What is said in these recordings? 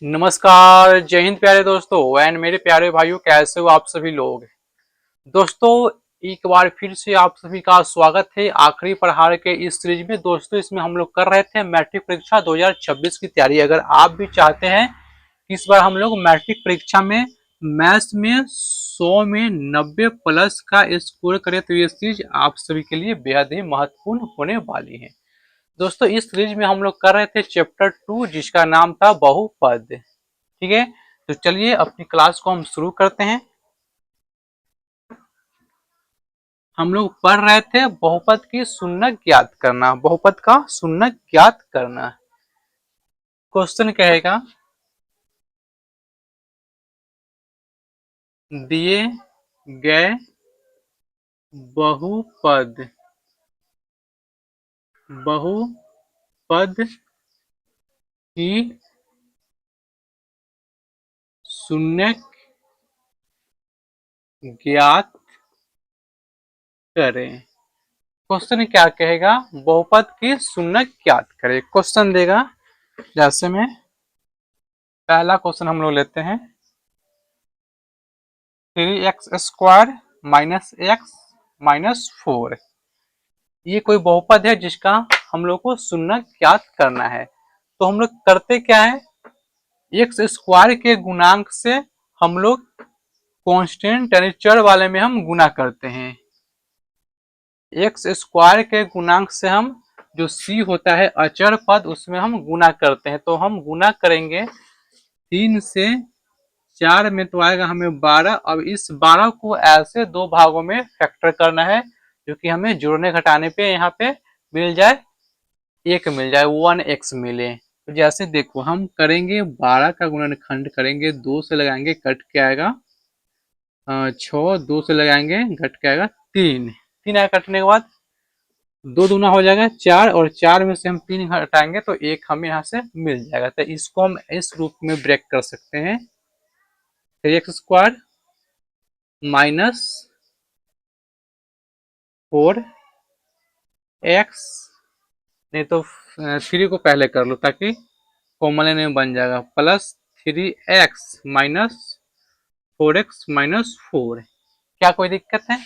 नमस्कार, जय हिंद प्यारे दोस्तों एंड मेरे प्यारे भाइयों, कैसे हो आप सभी लोग। दोस्तों एक बार फिर से आप सभी का स्वागत है आखिरी पढ़ाई के इस सीरीज में। दोस्तों इसमें हम लोग कर रहे थे मैट्रिक परीक्षा 2026 की तैयारी। अगर आप भी चाहते हैं कि इस बार हम लोग मैट्रिक परीक्षा में मैथ्स में 100 में 90 प्लस का स्कोर करें तो ये सीरीज आप सभी के लिए बेहद ही महत्वपूर्ण होने वाली है। दोस्तों इस सीरीज में हम लोग कर रहे थे चैप्टर 2 जिसका नाम था बहुपद। ठीक है, तो चलिए अपनी क्लास को हम शुरू करते हैं। हम लोग पढ़ रहे थे बहुपद की शून्यक ज्ञात करना, बहुपद का शून्यक ज्ञात करना। क्वेश्चन कहेगा दिए गए बहुपद की शून्यक ज्ञात करें। क्वेश्चन क्या कहेगा, बहुपद की शून्यक ज्ञात करें। क्वेश्चन देगा, जैसे में पहला क्वेश्चन हम लोग लेते हैं 3x² माइनस एक्स माइनस 4। ये कोई बहुपद है जिसका हम लोग को शून्यक ज्ञात करना है। तो हम लोग करते क्या है, एक्स स्क्वायर के गुणांक से हम लोग कांस्टेंट यानी चर वाले में हम गुना करते हैं। एक्स स्क्वायर के गुणांक से हम जो सी होता है अचर पद उसमें हम गुना करते हैं। तो हम गुना करेंगे 3 से 4 में तो आएगा हमें 12। अब इस 12 को ऐसे दो भागों में फैक्टर करना है जो कि हमें जोड़ने घटाने पे यहाँ पे मिल जाए, एक मिल जाए 1x मिले। तो जैसे देखो हम करेंगे 12 का गुणनखंड करेंगे, 2 से लगाएंगे कट के आएगा 6, 2 से लगाएंगे घट के आएगा 3, 3 आएगा कटने के बाद 2 दूना हो जाएगा 4 और 4 में से हम 3 घटाएंगे तो 1 हमें यहाँ से मिल जाएगा। तो इसको हम इस रूप में ब्रेक कर सकते हैं, 3x² माइनस 4x, नहीं तो 3 को पहले कर लो ताकि कॉमन लेने में बन जाएगा, plus 3x minus 4x minus 4। क्या कोई दिक्कत है?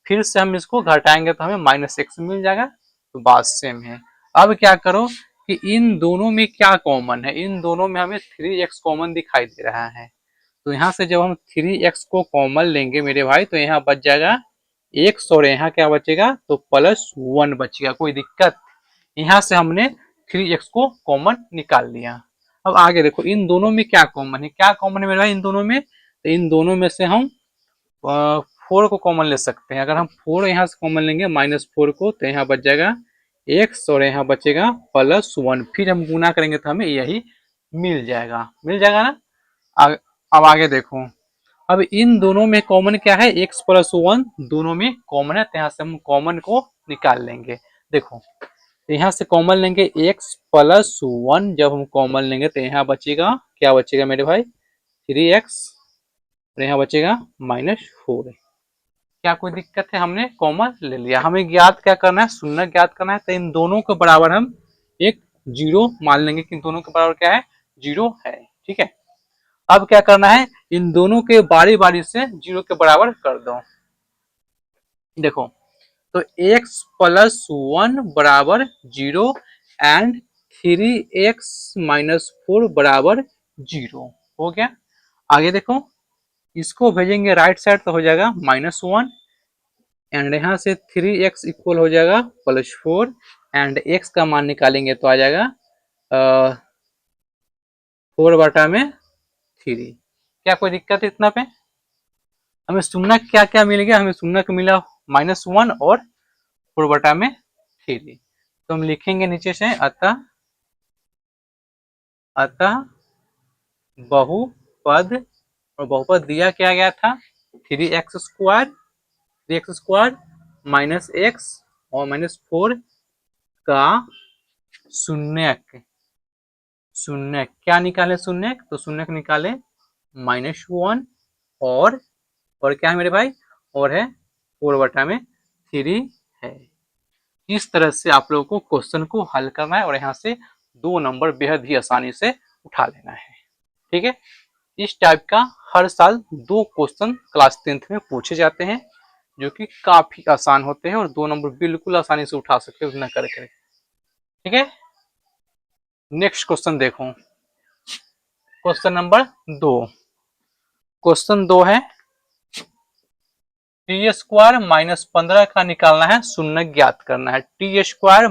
फिर से हम इसको घटाएंगे तो हमें माइनस एक्स मिल जाएगा। तो बात सेम है। अब क्या करो कि इन दोनों में क्या कॉमन है, इन दोनों में हमें 3x कॉमन दिखाई दे रहा है। तो यहाँ से जब हम 3x को कॉमन लेंगे मेरे भाई तो यहाँ बच जाएगा x और यहाँ क्या बचेगा तो +1 बचेगा। कोई दिक्कत? यहाँ से हमने 3x को कॉमन निकाल लिया। अब आगे देखो इन दोनों में क्या कॉमन है, क्या कॉमन है मेरे भाई इन दोनों में। तो इन दोनों में से हम 4 को कॉमन ले सकते हैं। अगर हम 4 यहाँ से कॉमन लेंगे -4 को तो यहाँ बच जाएगा x और यहाँ बचेगा +1। फिर हम गुना करेंगे तो हमें यही मिल जाएगा, मिल जाएगा ना। अब आगे देखो, अब इन दोनों में कॉमन क्या है, x +1 दोनों में कॉमन है तो यहाँ से हम कॉमन को निकाल लेंगे। देखो तो यहाँ से कॉमन लेंगे x +1, जब हम कॉमन लेंगे तो यहाँ बचेगा, क्या बचेगा मेरे भाई 3x और यहाँ बचेगा -4। क्या कोई दिक्कत है? हमने कॉमन ले लिया। हमें ज्ञात क्या करना है, शून्य ज्ञात करना है। तो इन दोनों के बराबर हम एक 0 मान लेंगे कि इन दोनों के बराबर क्या है 0 है। ठीक है, अब क्या करना है, इन दोनों के बारी बारी से 0 के बराबर कर दो। देखो तो x +1 बराबर 0 एंड 3x -4 बराबर 0 हो गया। आगे देखो इसको भेजेंगे राइट साइड तो हो जाएगा -1 एंड यहाँ से 3x इक्वल हो जाएगा +4 एंड x का मान निकालेंगे तो आ जाएगा 4/3। क्या कोई दिक्कत है इतना पे? हमें शून्य क्या क्या मिल गया, हमें शून्य मिला -1 और 4/3। तो हम लिखेंगे नीचे से अतः बहुपद, और बहुपद दिया क्या गया था 3x² माइनस एक्स और -4 का शून्यक। शून्यक क्या निकाले, शून्यक तो शून्यक निकाले -1 और क्या है मेरे भाई, और है 4/3 है। इस तरह से आप लोगों को क्वेश्चन को हल करना है और यहाँ से 2 नंबर बेहद ही आसानी से उठा लेना है। ठीक है। इस टाइप का हर साल 2 क्वेश्चन क्लास 10th में पूछे जाते हैं, जो कि काफी आसान होते हैं और 2 नंबर बिल्कुल आसानी से उठा सकते हो बिना करे करे। ठीक है, नेक्स्ट क्वेश्चन देखो, क्वेश्चन नंबर 2। क्वेश्चन 2 है टी स्क्वायर माइनस 15 का निकालना है, शून्य ज्ञात करना है। टी स्क्वायर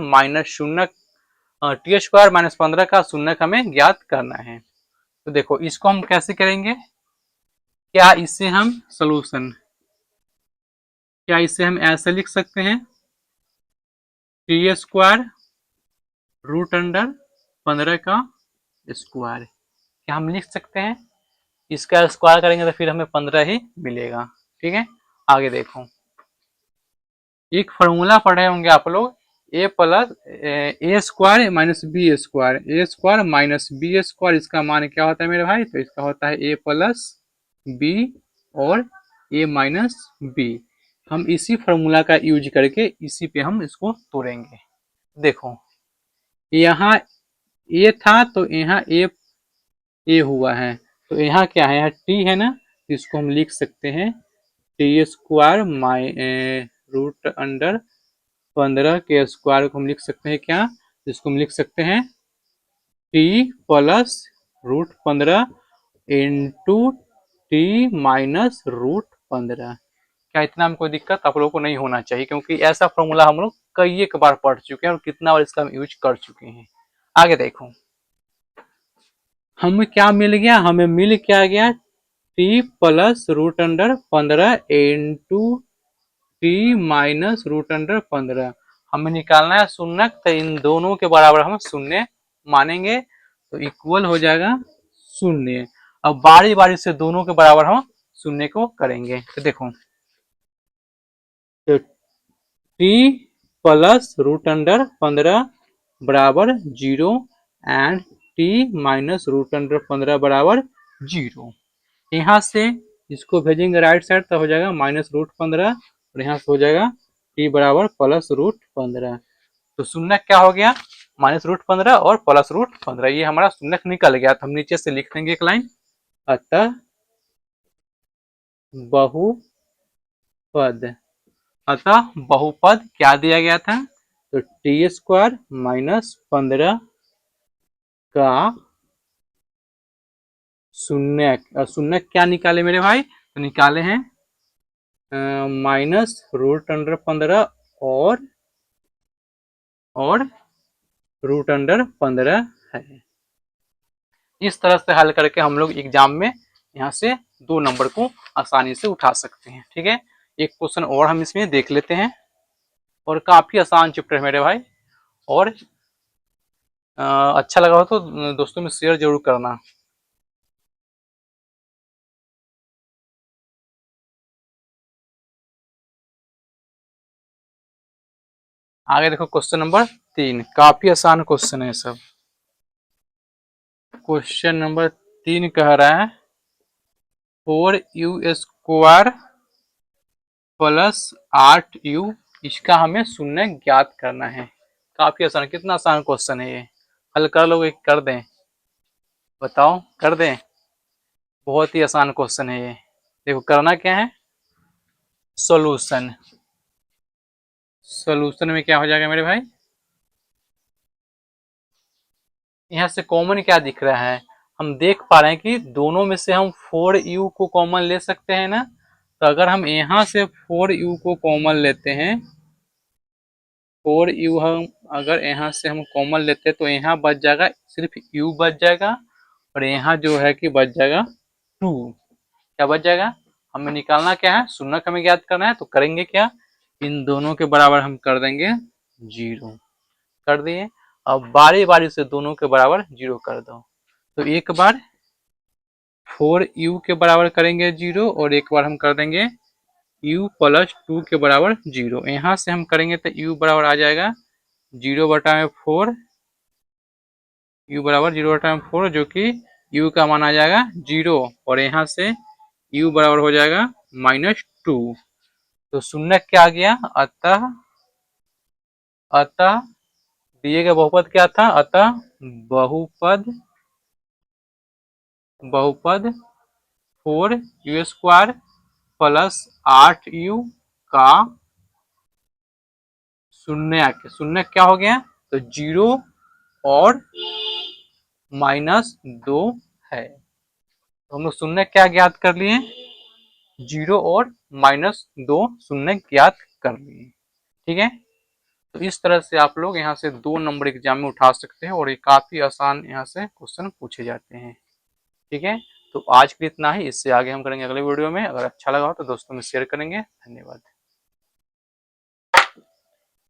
माइनस 15 का शून्य हमें ज्ञात करना है। तो देखो इसको हम कैसे करेंगे, क्या इसे हम सोल्यूशन, क्या इसे हम ऐसे लिख सकते हैं, टी स्क्वायर रूट अंडर 15 का स्क्वायर, क्या हम लिख सकते हैं? इसका स्क्वायर करेंगे तो फिर हमें 15 ही मिलेगा। ठीक है, आगे देखो, एक फॉर्मूला पढ़े होंगे आप लोग, ए प्लस ए स्क्वायर माइनस बी स्क्वायर, ए स्क्वायर माइनस बी स्क्वायर, इसका मान क्या होता है मेरे भाई? तो इसका होता है ए प्लस बी और ए माइनस बी। हम इसी फॉर्मूला का यूज करके इसी पे हम इसको तोड़ेंगे। देखो यहाँ ए था तो यहाँ ए हुआ है, तो यहाँ क्या है, यहाँ टी है ना, इसको हम लिख सकते हैं टी स्क्वायर रूट अंडर 15 के स्क्वायर को हम लिख सकते हैं क्या, इसको हम लिख सकते हैं T plus root 15 into T minus root 15। क्या इतना में कोई दिक्कत आप लोगों को नहीं होना चाहिए, क्योंकि ऐसा फॉर्मूला हम लोग कई एक बार पढ़ चुके हैं और कितना बार इसका हम यूज कर चुके हैं। आगे देखो, हमें क्या मिल गया, हमें मिल क्या गया, T plus root under 15 into T minus root under 15। हमें निकालना है शून्य, तो इन दोनों के बराबर हम शून्य मानेंगे, तो इक्वल हो जाएगा शून्य। अब बारी बारी से दोनों के बराबर हम शून्य को करेंगे। तो देखो, तो टी प्लस रूट अंडर 15 बराबर 0 and T minus root under 15 बराबर 0। यहाँ से इसको भेजेंगे राइट साइड, तो हो जाएगा माइनस रूट 15 और यहाँ से हो जाएगा टी बराबर प्लस रूट 15। तो शून्य क्या हो गया, माइनस रूट 15 और प्लस रूट 15, ये हमारा शून्य निकल गया। तो हम नीचे से लिख देंगे एक लाइन, अतः बहुपद, अतः बहुपद क्या दिया गया था, तो टी स्क्वायर माइनस 15 का शून्य, शून्य क्या निकाले मेरे भाई, तो निकाले हैं माइनस रूट अंडर 15 और रूट अंडर 15 है। इस तरह से हल करके हम लोग एग्जाम में यहाँ से 2 नंबर को आसानी से उठा सकते हैं। ठीक है, एक क्वेश्चन और हम इसमें देख लेते हैं, और काफी आसान चैप्टर है मेरे भाई, और अच्छा लगा हो तो दोस्तों में शेयर जरूर करना। आगे देखो क्वेश्चन नंबर 3, काफी आसान क्वेश्चन है सब। क्वेश्चन नंबर 3 कह रहा है 4u स्क्वायर प्लस 8u, इसका हमें शून्य ज्ञात करना है। काफी आसान, कितना आसान क्वेश्चन है ये, हल कर लोगे, कर दें, बताओ कर दें? बहुत ही आसान क्वेश्चन है ये। देखो करना क्या है, सॉल्यूशन, सॉल्यूशन में क्या हो जाएगा मेरे भाई, यहाँ से कॉमन क्या दिख रहा है, हम देख पा रहे हैं कि दोनों में से हम 4u को कॉमन ले सकते हैं ना। तो अगर हम यहाँ से 4u को कॉमन लेते हैं, 4u हम अगर यहाँ से हम कॉमन लेते हैं तो यहाँ बच जाएगा सिर्फ u बच जाएगा, और यहाँ जो है कि बच जाएगा 2। क्या बच जाएगा, हमें निकालना क्या है, शून्य हमें ज्ञात करना है, तो करेंगे क्या, इन दोनों के बराबर हम कर देंगे 0, कर दिए। अब बारी बारी से दोनों के बराबर 0 कर दो, तो एक बार 4u के बराबर करेंगे 0, और एक बार हम कर देंगे u प्लस 2 के बराबर 0। यहाँ से हम करेंगे तो u बराबर आ जाएगा 0 बटा में 4, u बराबर 0 बटा में 4, जो कि u का मान आ जाएगा 0, और यहाँ से u बराबर हो जाएगा -2। तो शून्य क्या आ गया, अतः अतः दिए गए बहुपद क्या था, अतः बहुपद बहुपद 4u² प्लस 8u का शून्य क्या हो गया, तो 0 और -2 है। तो हम लोग शून्य क्या ज्ञात कर लिए, 0 और -2 शून्य ज्ञात कर लिए। ठीक है, तो इस तरह से आप लोग यहाँ से 2 नंबर एग्जाम में उठा सकते हैं और ये काफी आसान यहाँ से क्वेश्चन पूछे जाते हैं। ठीक है, तो आज के लिए इतना ही, इससे आगे हम करेंगे अगले वीडियो में। अगर अच्छा लगा हो तो दोस्तों में शेयर करेंगे। धन्यवाद।